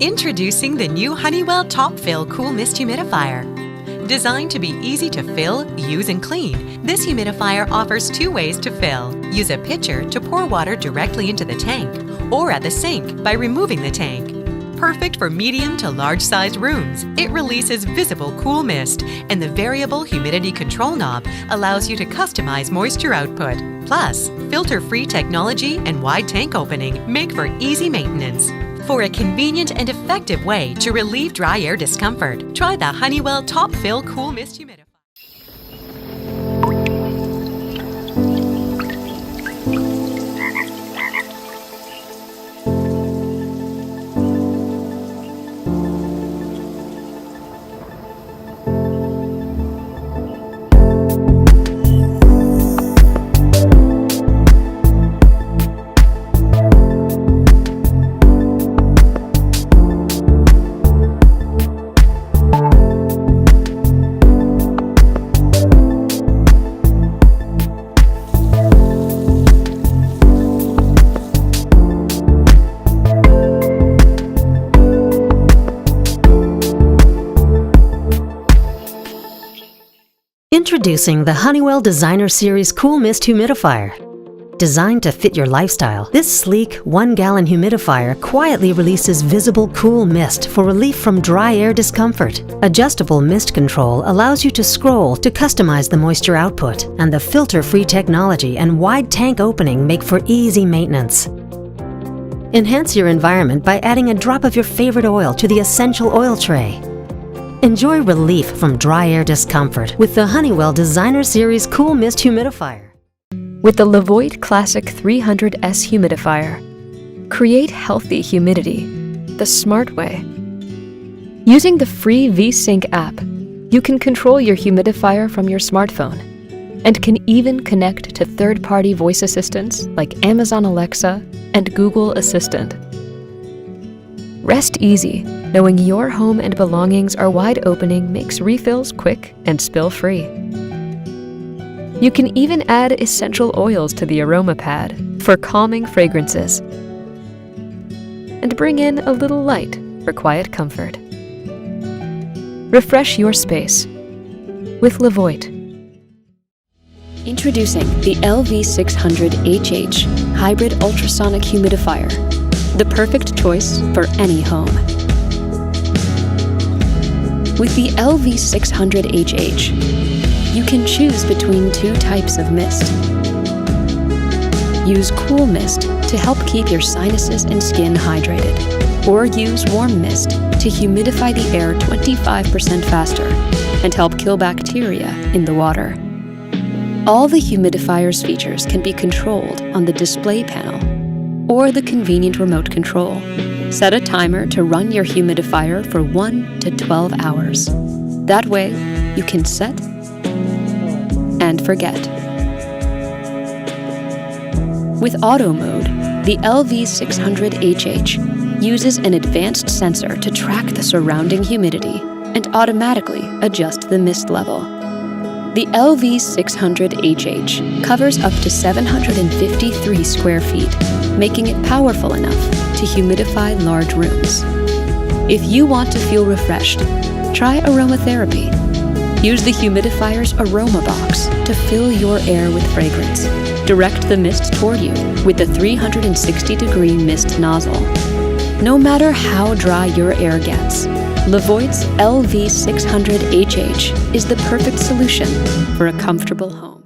Introducing the new Honeywell Top Fill Cool Mist Humidifier. Designed to be easy to fill, use, and clean, this humidifier offers two ways to fill. Use a pitcher to pour water directly into the tank, or at the sink by removing the tank. Perfect for medium to large-sized rooms, it releases visible cool mist, and the variable humidity control knob allows you to customize moisture output. Plus, filter-free technology and wide tank opening make for easy maintenance. For a convenient and effective way to relieve dry air discomfort, try the Honeywell Top Fill Cool Mist Humidifier. Introducing the Honeywell Designer Series Cool Mist Humidifier. Designed to fit your lifestyle, this sleek 1-gallon humidifier quietly releases visible cool mist for relief from dry air discomfort. Adjustable mist control allows you to scroll to customize the moisture output, and the filter-free technology and wide tank opening make for easy maintenance. Enhance your environment by adding a drop of your favorite oil to the essential oil tray. Enjoy relief from dry air discomfort with the Honeywell Designer Series Cool Mist Humidifier. With the Levoit Classic 300S Humidifier, create healthy humidity the smart way. Using the free V-Sync app, you can control your humidifier from your smartphone and can even connect to third-party voice assistants like Amazon Alexa and Google Assistant. Rest easy, knowing your home and belongings are wide opening makes refills quick and spill-free. You can even add essential oils to the aroma pad for calming fragrances and bring in a little light for quiet comfort. Refresh your space with Levoit. Introducing the LV600HH Hybrid Ultrasonic Humidifier, the perfect choice for any home. With the LV600HH, you can choose between two types of mist. Use cool mist to help keep your sinuses and skin hydrated, or use warm mist to humidify the air 25% faster and help kill bacteria in the water. All the humidifier's features can be controlled on the display panel or the convenient remote control. Set a timer to run your humidifier for 1 to 12 hours. That way, you can set and forget. With auto mode, the LV600HH uses an advanced sensor to track the surrounding humidity and automatically adjust the mist level. The LV600HH covers up to 753 square feet, making it powerful enough to humidify large rooms. If you want to feel refreshed, try aromatherapy. Use the humidifier's aroma box to fill your air with fragrance. Direct the mist toward you with the 360-degree mist nozzle. No matter how dry your air gets, Levoit's LV600HH is the perfect solution for a comfortable home.